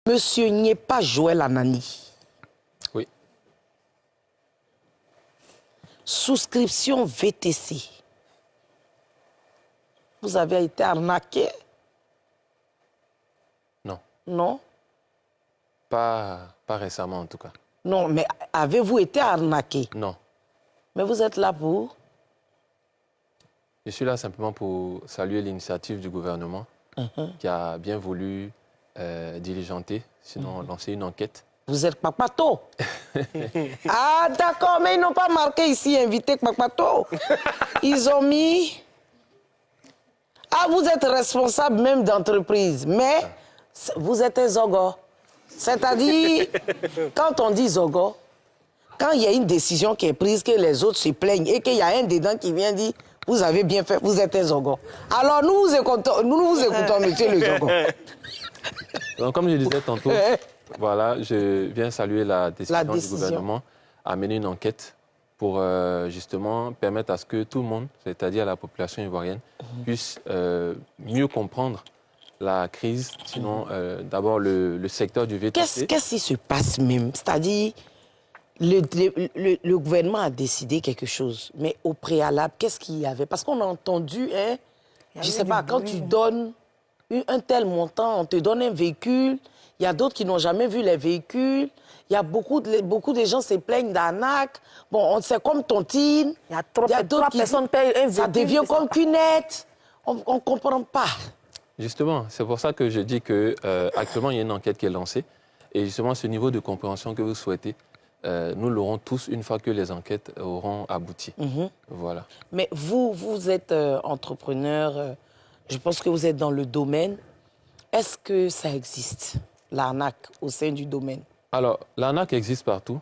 Monsieur Nyepa Joël Anani. Oui. Souscription VTC. Vous avez été arnaqué? Non. Non? Pas récemment, en tout cas. Non, mais avez-vous été arnaqué? Non. Mais vous êtes là pour? Je suis là simplement pour saluer l'initiative du gouvernement qui a bien voulu diligenter, sinon lancer une enquête. Vous êtes Kpakpato? Ah, d'accord, mais ils n'ont pas marqué ici invité Kpakpato. Ils ont mis... Ah, vous êtes responsable même d'entreprise, mais vous êtes un zogo. C'est-à-dire, quand on dit zogo, quand il y a une décision qui est prise, que les autres se plaignent et qu'il y a un dedans qui vient dire « Vous avez bien fait, vous êtes un zogo ». Alors nous vous écoutons, monsieur le zogo. Donc, comme je disais tantôt, voilà, je viens saluer la décision du gouvernement à mener une enquête pour justement permettre à ce que tout le monde, c'est-à-dire la population ivoirienne, puisse mieux comprendre la crise, sinon d'abord le secteur du VTC. Qu'est-ce qui se passe même? C'est-à-dire, le gouvernement a décidé quelque chose, mais au préalable, qu'est-ce qu'il y avait? Parce qu'on a entendu, hein, je ne sais pas, quand tu donnes un tel montant, on te donne un véhicule, il y a d'autres qui n'ont jamais vu les véhicules, il y a beaucoup de gens se plaignent d'arnaque. Bon, c'est comme tontine. Il y a trois personnes payent un véhicule. Ça devient comme cunette. On ne comprend pas. Justement, c'est pour ça que je dis qu'actuellement, il y a une enquête qui est lancée. Et justement, ce niveau de compréhension que vous souhaitez, nous l'aurons tous une fois que les enquêtes auront abouti. Voilà. Mais vous êtes entrepreneur, je pense que vous êtes dans le domaine. Est-ce que ça existe, l'arnaque, au sein du domaine? Alors, l'arnaque existe partout.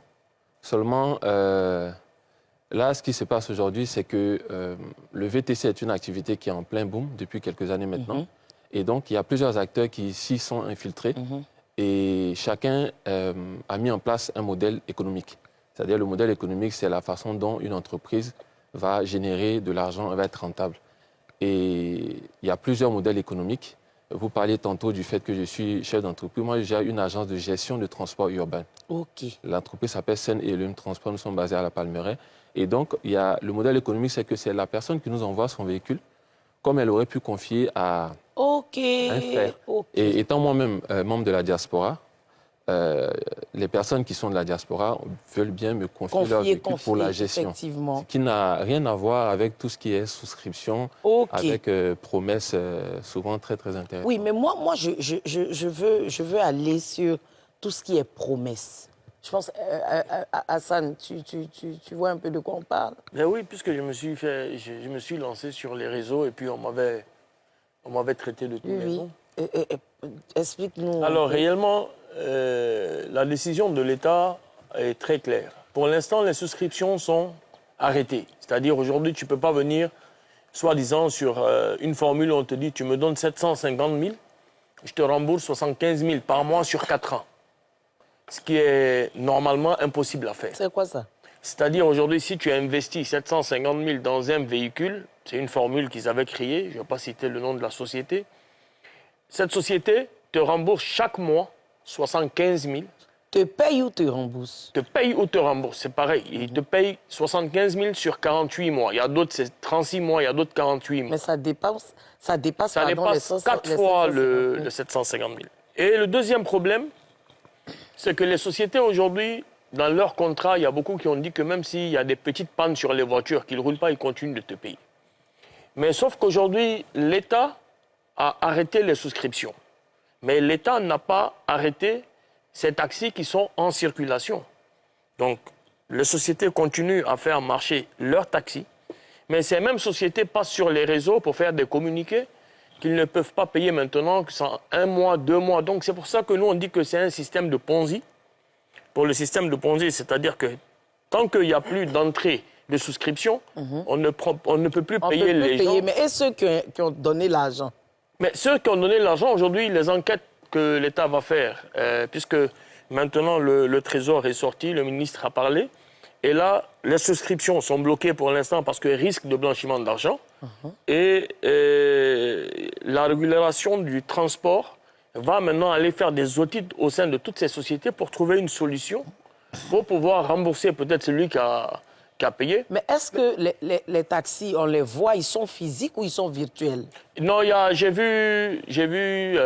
Seulement, là, ce qui se passe aujourd'hui, c'est que le VTC est une activité qui est en plein boom depuis quelques années maintenant. Et donc, il y a plusieurs acteurs qui s'y sont infiltrés. Et chacun a mis en place un modèle économique. C'est-à-dire, le modèle économique, c'est la façon dont une entreprise va générer de l'argent et va être rentable. Et il y a plusieurs modèles économiques. Vous parliez tantôt du fait que je suis chef d'entreprise. Moi, j'ai une agence de gestion de transport urbain. OK. L'entreprise s'appelle Sen et Lum Transport. Nous sommes basés à la Palmeraie. Et donc, le modèle économique, c'est que c'est la personne qui nous envoie son véhicule, comme elle aurait pu confier à un frère. Et étant moi-même membre de la diaspora, les personnes qui sont de la diaspora veulent bien me confier leur véhicule pour la gestion. Ce qui n'a rien à voir avec tout ce qui est souscription, avec promesses souvent très, très intéressantes. Oui, mais moi je veux aller sur tout ce qui est promesse. Je pense, Hassan, tu vois un peu de quoi on parle? Ben oui, puisque je me suis lancé sur les réseaux et puis on m'avait traité de tout maison. Explique-nous. Alors, réellement, la décision de l'État est très claire. Pour l'instant, les souscriptions sont arrêtées. C'est-à-dire, aujourd'hui, tu ne peux pas venir, soi-disant, sur une formule où on te dit tu me donnes 750 000, je te rembourse 75 000 par mois sur 4 ans. Ce qui est normalement impossible à faire. C'est quoi ça? C'est-à-dire, aujourd'hui, si tu investis 750 000 dans un véhicule, c'est une formule qu'ils avaient créée, je ne vais pas citer le nom de la société, cette société te rembourse chaque mois 75 000. Te paye ou te rembourse? Te paye ou te rembourse, c'est pareil. Il te paye 75 000 sur 48 mois. Il y a d'autres, c'est 36 mois, il y a d'autres 48 mois. Mais ça dépasse 4 fois le 750 000. Et le deuxième problème, c'est que les sociétés aujourd'hui, dans leur contrat, il y a beaucoup qui ont dit que même s'il y a des petites pannes sur les voitures, qu'ils ne roulent pas, ils continuent de te payer. Mais sauf qu'aujourd'hui, l'État a arrêté les souscriptions. Mais l'État n'a pas arrêté ces taxis qui sont en circulation. Donc, les sociétés continuent à faire marcher leurs taxis, mais ces mêmes sociétés passent sur les réseaux pour faire des communiqués qu'ils ne peuvent pas payer maintenant, que c'est 1 mois, 2 mois. Donc, c'est pour ça que nous, on dit que c'est un système de Ponzi. Pour le système de Ponzi, c'est-à-dire que tant qu'il n'y a plus d'entrée de souscription, on ne peut plus payer les gens. Mais et ceux qui ont donné l'argent? Mais ceux qui ont donné l'argent, aujourd'hui, les enquêtes que l'État va faire, puisque maintenant le Trésor est sorti, le ministre a parlé, et là, les souscriptions sont bloquées pour l'instant parce que risque de blanchiment d'argent, et la régulation du transport va maintenant aller faire des audits au sein de toutes ces sociétés pour trouver une solution pour pouvoir rembourser peut-être celui qui a payé. Mais est-ce que les taxis, on les voit, ils sont physiques ou ils sont virtuels? Non, j'ai vu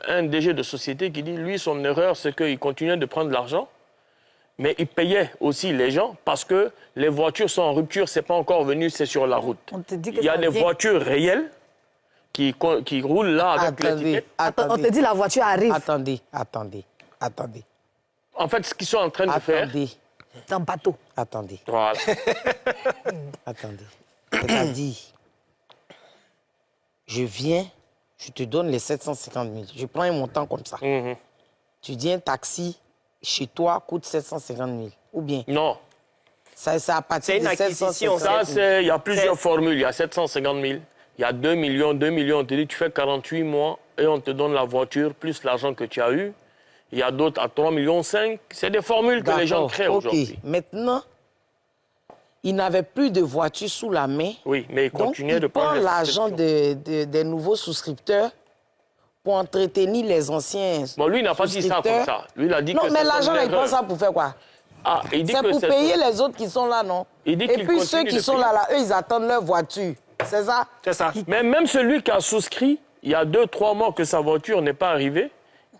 un DG de société qui dit, lui, son erreur, c'est qu'il continuait de prendre de l'argent, mais il payait aussi les gens parce que les voitures sont en rupture, c'est pas encore venu, c'est sur la route. On te dit que Il y a ça des vient. voitures réelles qui roulent là avec l'étiquette. On te dit la voiture arrive. Attendez. En fait, ce qu'ils sont en train de faire... Dans le bateau. Attendez. Voilà. Attendez. C'est-à-dire, je viens, je te donne les 750 000. Je prends un montant comme ça. Mhm. Tu dis un taxi chez toi coûte 750 000. Ou bien, Non. ça à partir C'est une de acquisition, 750 Ça, 000. il y a plusieurs formules. Il y a 750 000, il y a 2 millions. On te dit, tu fais 48 mois et on te donne la voiture plus l'argent que tu as eu. Il y a d'autres à 3,5 millions. C'est des formules que les gens D'accord, créent ok. aujourd'hui. Maintenant, il n'avait plus de voiture sous la main. Oui, mais ils Donc, continuaient il de prendre prend les l'argent souscriptions. des nouveaux souscripteurs pour entretenir les anciens. Bon, lui, il n'a pas dit ça comme ça. Lui, il a dit Non, que mais c'est l'argent, son là, il prend erreur. ça pour faire quoi? Ah, il dit C'est que pour payer les autres qui sont là, non? Il dit Et qu'il puis continue ceux qui de sont payer. là, eux, ils attendent leur voiture. C'est ça? C'est ça. Mais même celui qui a souscrit, il y a 2-3 mois que sa voiture n'est pas arrivée,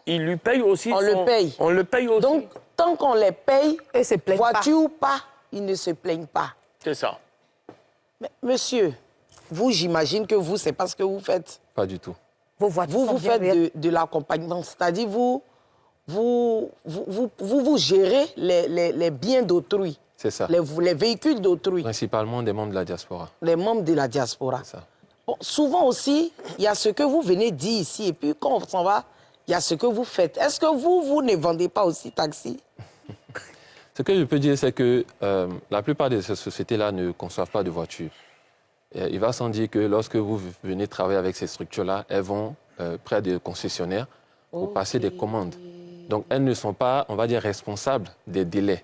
il lui paye aussi. On le paye. On le paye aussi. Donc, tant qu'on les paye, Eux se plaignent voiture ou pas, ils ne se plaignent pas. C'est ça. Mais, monsieur, vous, j'imagine que vous, c'est pas ce que vous faites. Pas du tout. Vos voitures Vous, sont vous bien faites réelles. de l'accompagnement. C'est-à-dire, vous gérez les biens d'autrui, C'est ça. les véhicules d'autrui, Principalement des membres de la diaspora. les membres de la diaspora. C'est ça. Bon, souvent aussi, il y a ce que vous venez dire ici, et puis quand on s'en va, il y a ce que vous faites. Est-ce que vous ne vendez pas aussi taxi? Ce que je peux dire, c'est que la plupart de ces sociétés-là ne conçoivent pas de voitures. Et il va sans dire que lorsque vous venez travailler avec ces structures-là, elles vont près des concessionnaires pour passer des commandes. Donc, elles ne sont pas, on va dire, responsables des délais.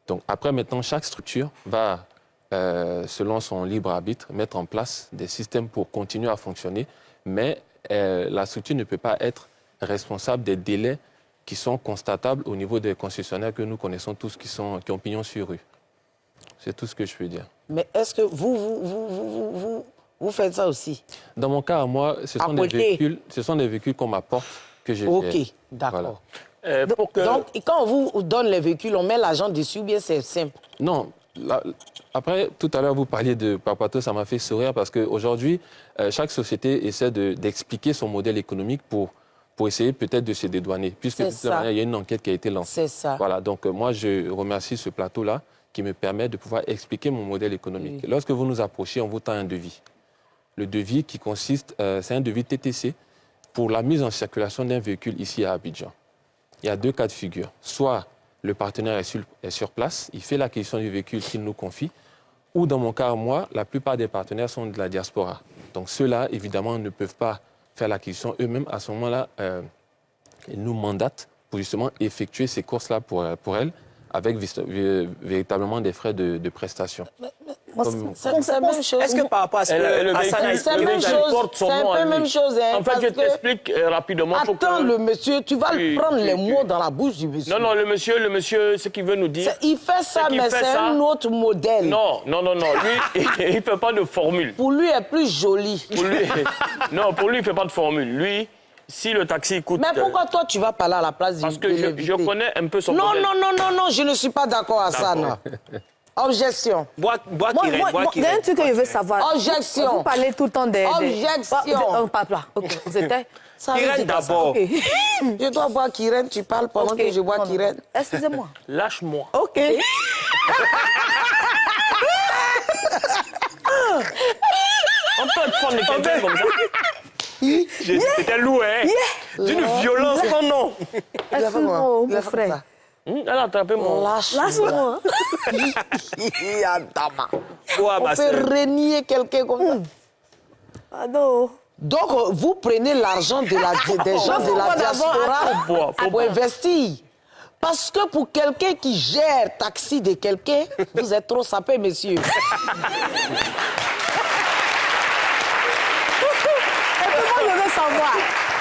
Donc, après, maintenant, chaque structure va, selon son libre arbitre, mettre en place des systèmes pour continuer à fonctionner. Mais la structure ne peut pas être responsable des délais qui sont constatables au niveau des concessionnaires que nous connaissons tous, qui ont pignon sur rue. C'est tout ce que je peux dire. Mais est-ce que vous faites ça aussi? Dans mon cas, moi, ce sont des véhicules qu'on m'apporte, que je Ok, gère. d'accord. Pour que... Donc, quand on vous donne les véhicules, on met l'argent dessus, ou bien c'est simple? Non. Après, tout à l'heure, vous parliez de Papato, ça m'a fait sourire parce qu'aujourd'hui, chaque société essaie d'expliquer son modèle économique pour essayer peut-être de se dédouaner. Puisque, de toute manière, il y a une enquête qui a été lancée. C'est ça. Voilà, donc moi, je remercie ce plateau-là qui me permet de pouvoir expliquer mon modèle économique. Oui. Lorsque vous nous approchez, on vous tend un devis. Le devis qui consiste, c'est un devis TTC pour la mise en circulation d'un véhicule ici à Abidjan. Il y a 2 cas de figure. Soit le partenaire est sur place, il fait l'acquisition du véhicule qu'il nous confie, ou dans mon cas, moi, la plupart des partenaires sont de la diaspora. Donc ceux-là, évidemment, ne peuvent pas faire l'acquisition eux-mêmes. À ce moment-là, ils nous mandatent pour justement effectuer ces courses-là pour elles, avec véritablement des frais de prestation. C'est la même chose. Est-ce que par rapport à ce que Hassan a c'est la même expliqué, chose. C'est un peu la même chose. Hein, En fait, parce je que- t'explique rapidement. pour que- Attends, le monsieur, tu vas Oui, prendre les oui, mots oui. dans la bouche du monsieur. Non, non, le monsieur, ce qu'il veut nous dire... Il fait ça, qu'il mais fait c'est ça- un autre modèle. Non. Lui, il ne fait pas de formule. Pour lui, est plus joli. Pour lui, non, pour lui, il ne fait pas de formule. Lui, si le taxi coûte... Mais pourquoi toi, tu vas parler à la place Parce du que je connais un peu son Non, modèle. non, je ne suis pas d'accord à ça, non. Objection. bois Moi, qui règne, bois qui il y a un règne. truc que je veux savoir. Objection. Vous parlez tout le temps des... Objection. Papa, ok, vous étiez... Ça veut Irène dire quoi, ça? d'abord. Ok. Je dois boire Kiren, tu parles pendant Ok. que je bois Non, non. Kiren. Excusez-moi. Lâche-moi. Ok. On peut te prendre quelqu'un comme ça. C'était lourd, hein? D'une violence sans nom. Excuse-moi, Il a mon fait frère. ça. Elle a attrapé mon... Lâche-moi. Adama. Bois, On ma peut sœur. renier quelqu'un comme ça. Pardon. Donc, vous prenez l'argent des gens de la diaspora boire, faut pour investir. Parce que pour quelqu'un qui gère taxi de quelqu'un, vous êtes trop sapé, monsieur. Et puis moi, je veux savoir.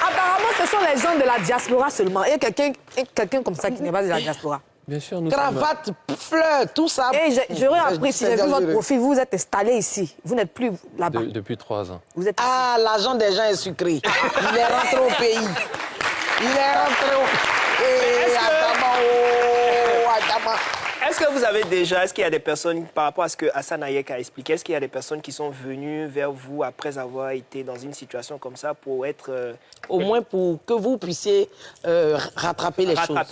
Apparemment, ce sont les gens de la diaspora seulement. Et quelqu'un comme ça qui n'est pas de la diaspora. Bien sûr, nous Cravate, fleurs, tout ça. Et j'aurais appris, si j'ai vu votre dangereux. profil, vous êtes installé ici. Vous n'êtes plus là-bas. depuis 3 ans. Vous êtes Ah, l'argent des gens est sucré. Il est rentré au pays. Il est rentré au pays. Est-ce que vous avez déjà, est-ce qu'il y a des personnes, par rapport à ce que Hassan Hayek a expliqué, est-ce qu'il y a des personnes qui sont venues vers vous après avoir été dans une situation comme ça pour être... Au moins pour que vous puissiez rattraper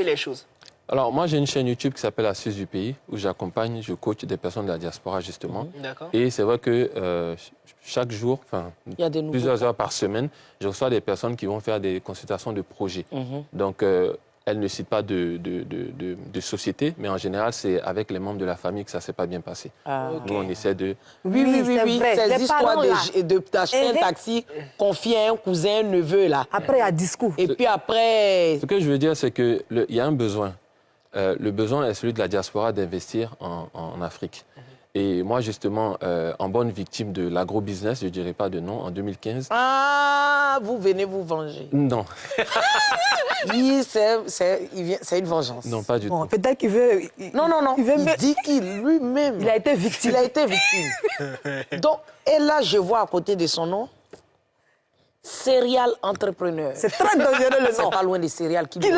les choses. Alors, moi, j'ai une chaîne YouTube qui s'appelle Astuces du pays, où j'accompagne, je coach des personnes de la diaspora, justement. D'accord. Et c'est vrai que chaque jour, enfin, Il y a des nouveaux plusieurs heures par semaine, je reçois des personnes qui vont faire des consultations de projets. Donc, elles ne citent pas de société, mais en général, c'est avec les membres de la famille que ça ne s'est pas bien passé. Nous, on essaie de... Oui, c'est vrai. Ces Les histoires parents, là. d'acheter un taxi, confier à un cousin, un neveu, là. après à discours. Et puis après... Ce que je veux dire, c'est qu'il y a un besoin. Le besoin est celui de la diaspora d'investir en Afrique. Et moi, justement, en bonne victime de l'agro-business, je ne dirais pas de nom, en 2015... Ah, vous venez vous venger. Non, Oui, c'est une vengeance. non, pas du Bon, tout. peut-être qu'il veut... Non. Il veut Il dit qu'il lui-même... Il a été victime. Il a été victime. Donc, et là, je vois à côté de son nom, serial entrepreneur. C'est très dangereux le C'est nom. pas loin des céréales qui Qu'il est.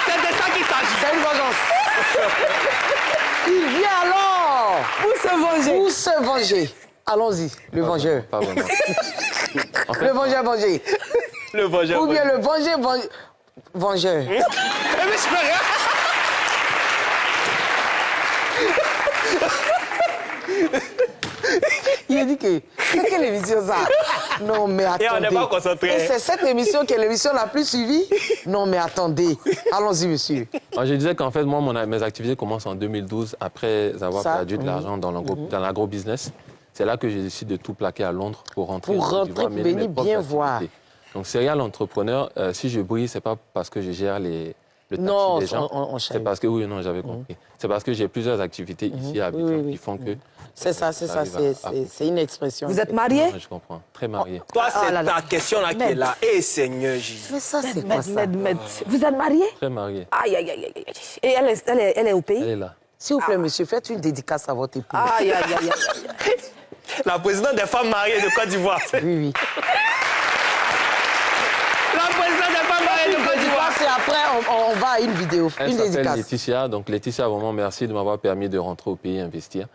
C'est de ça qu'il s'agit. C'est une vengeance. Il vient alors Pour se venger. pour se venger. Allons-y, le vengeur. Pas vraiment. En fait, Le vengeur vengé. Le vengeur. Ou bien le vengeur. Mais je peux rien. Il a dit que... C'est quelle émission ça? Non, mais attendez. Et on n'est pas concentré. Et c'est cette émission qui est l'émission la plus suivie? Non, mais attendez. Allons-y, monsieur. Alors, je disais qu'en fait, moi, mes activités commencent en 2012, après avoir Ça, perdu de l'argent dans l'agro-business. C'est là que j'ai décidé de tout plaquer à Londres pour rentrer. Pour en Côte rentrer, d'Ivoire, pour mener venir mes propres bien voir. activités. Donc, serial entrepreneur, si je brille, c'est pas parce que je gère le taxi Non, des gens. on C'est chaîne. parce que, oui, non, j'avais compris. C'est parce que j'ai plusieurs activités ici à Abidjan qui font que... C'est ça, c'est une expression. Vous êtes marié? Je comprends. Très marié. Toi, c'est Ah là là. ta question là qui est là. Eh, Seigneur Jésus. Mais ça, c'est quoi ça? Vous êtes marié? Très marié. Aïe, aïe, aïe, aïe. Et elle est au Elle pays? est là. S'il vous plaît, monsieur, faites une dédicace à votre époux. Aïe, aïe, aïe, aïe. La présidente des femmes mariées de Côte d'Ivoire. Oui. La présidente des femmes mariées de Côte d'Ivoire. Et après, on va à une vidéo, Elle une s'appelle dédicace. Laetitia. Donc, Laetitia, vraiment, merci de m'avoir permis de rentrer au pays et investir.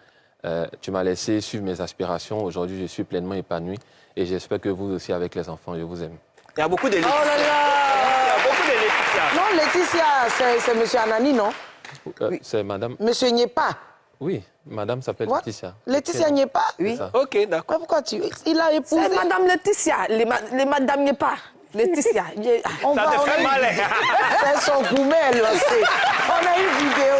Tu m'as laissé suivre mes aspirations. Aujourd'hui, je suis pleinement épanoui. Et j'espère que vous aussi, avec les enfants, je vous aime. Il y a beaucoup de Laetitia. Oh là là! Il y a beaucoup de Laetitia. Non, Laetitia, c'est monsieur Anani, non? C'est madame... Monsieur Nyepa. Oui, madame s'appelle What? Laetitia. Laetitia Nyepa? Oui. ça. Ok, d'accord. Pourquoi il a épousé? C'est Madame Laetitia. Les Madame n'est pas. Laetitia. On Ça va, te on a fait une- mal, hein? C'est son gourmet, elle, on a une vidéo.